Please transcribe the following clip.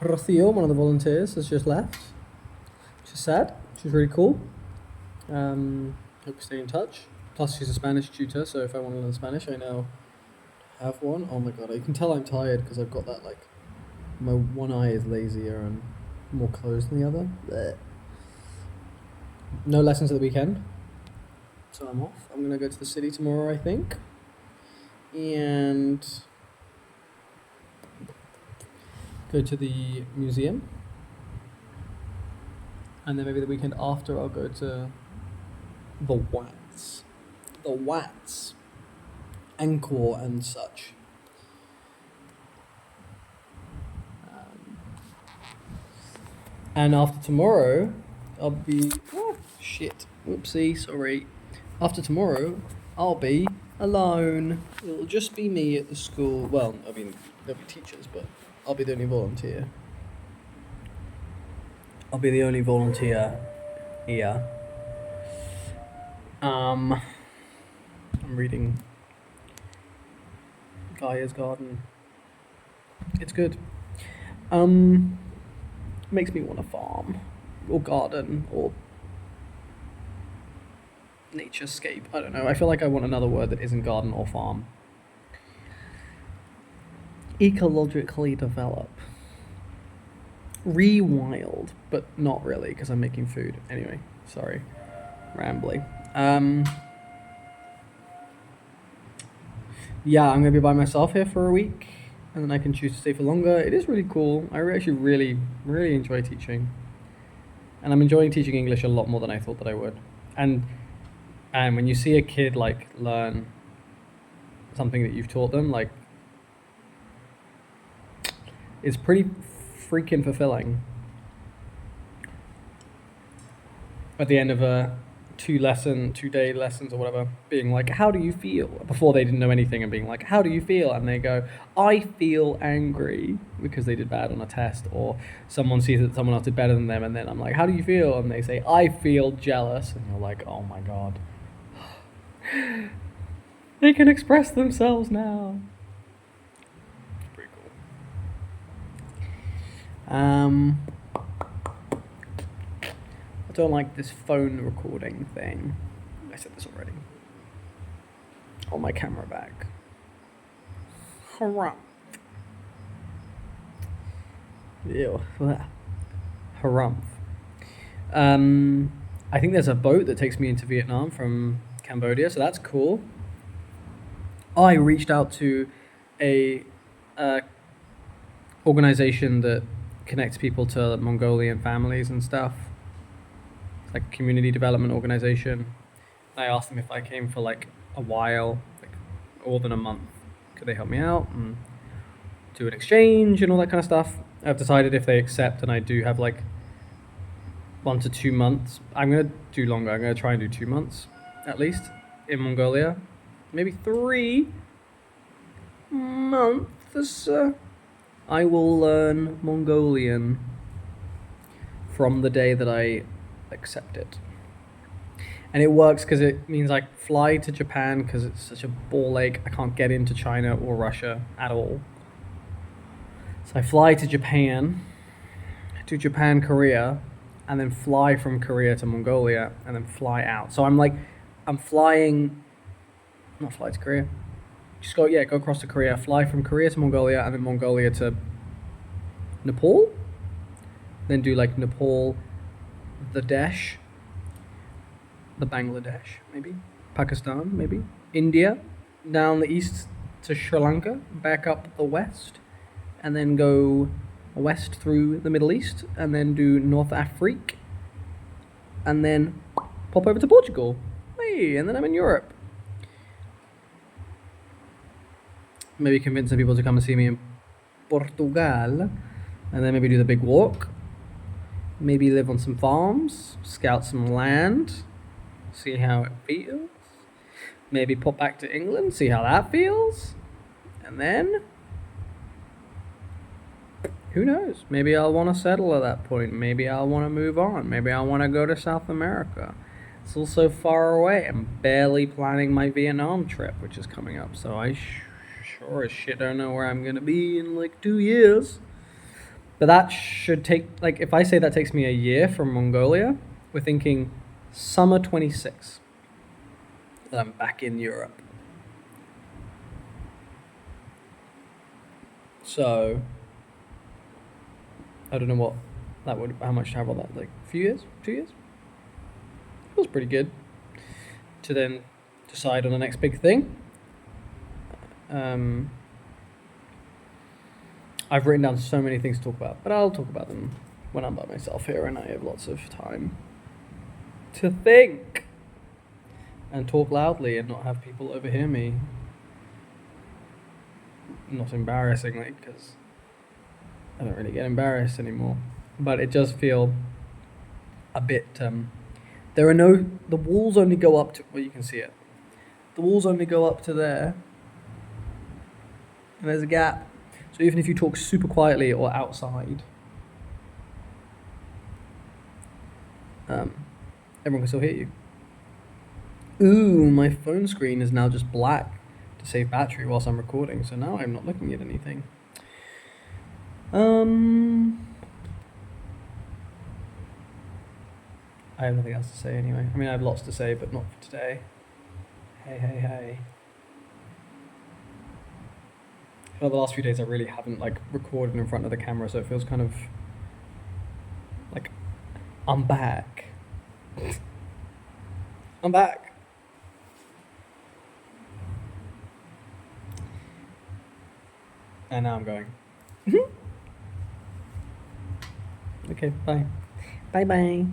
Rocio, one of the volunteers, has just left. She's sad. She's really cool. Hope we stay in touch. Plus, she's a Spanish tutor, so if I want to learn Spanish, I now have one. Oh my god, you can tell I'm tired because I've got that, like, my one eye is lazier and more closed than the other. Blech. No lessons at the weekend, so I'm off. I'm gonna go to the city tomorrow, I think, and go to the museum, and then maybe the weekend after I'll go to the Watts, Angkor and such. And after tomorrow, I'll be whoopsie, sorry. After tomorrow, I'll be alone. It'll just be me at the school. Well, I mean, there'll be teachers, but I'll be the only volunteer. I'll be the only volunteer here. I'm reading Gaia's Garden. It's good. Makes me want to farm, or garden, or naturescape. I don't know. I feel like I want another word that isn't garden or farm. Ecologically develop. Rewild, but not really, because I'm making food. Anyway, sorry. Rambling. Yeah, I'm going to be by myself here for a week, and then I can choose to stay for longer. It is really cool. I actually really, really enjoy teaching. And I'm enjoying teaching English a lot more than I thought that I would. And when you see a kid, like, learn something that you've taught them, like, it's pretty freaking fulfilling. At the end of a 2-day lessons or whatever, being like, how do you feel? Before they didn't know anything, and being like, how do you feel? And they go, I feel angry because they did bad on a test, or someone sees that someone else did better than them, and then I'm like, how do you feel? And they say, I feel jealous. And you're like, oh my god. They can express themselves now. It's pretty cool. I don't like this phone recording thing. I said this already. On my camera bag. Harumph. Ew. Harumph. I think there's a boat that takes me into Vietnam from Cambodia, so that's cool. I reached out to a organization that connects people to Mongolian families and stuff. It's like a community development organization. I asked them if I came for like a while, like more than a month, could they help me out and do an exchange and all that kind of stuff. I've decided if they accept and I do have like 1 to 2 months, I'm going to do longer. I'm going to try and do 2 months at least in Mongolia. Maybe 3 months. I will learn Mongolian from the day that I accept it. And it works because it means I fly to Japan because it's such a ball ache. I can't get into China or Russia at all. So I fly to Japan, Korea, and then fly from Korea to Mongolia, and then fly out. So I'm flying, not fly to Korea, just go across to Korea, fly from Korea to Mongolia, and then Mongolia to Nepal, then do like Nepal, the Bangladesh, maybe, Pakistan, maybe, India, down the east to Sri Lanka, back up the west, and then go west through the Middle East, and then do North Africa, and then pop over to Portugal. Hey, and then I'm in Europe. Maybe convince some people to come and see me in Portugal, and then maybe do the big walk. Maybe live on some farms, scout some land, see how it feels. Maybe pop back to England, see how that feels. And then, who knows? Maybe I'll want to settle at that point. Maybe I'll want to move on. Maybe I'll want to go to South America. It's all so far away. I'm barely planning my Vietnam trip, which is coming up. So I sure sure as shit don't know where I'm gonna be in like 2 years. But that should take, like, if I say that takes me a year from Mongolia, we're thinking summer 26. That I'm back in Europe. So I don't know what that would, how much travel that, like a few years, 2 years. Feels pretty good to then decide on the next big thing. I've written down so many things to talk about, but I'll talk about them when I'm by myself here and I have lots of time to think and talk loudly and not have people overhear me. Not embarrassingly, because I don't really get embarrassed anymore. But it does feel a bit. There are no. The walls only go up to. Well, you can see it. The walls only go up to there. And there's a gap. So even if you talk super quietly or outside, everyone can still hear you. Ooh, my phone screen is now just black to save battery whilst I'm recording, so now I'm not looking at anything. I have nothing else to say anyway. I mean, I have lots to say, but not for today. Hey. For the last few days, I really haven't like recorded in front of the camera, so it feels kind of like I'm back. I'm back. And now I'm going. Okay, bye. Bye.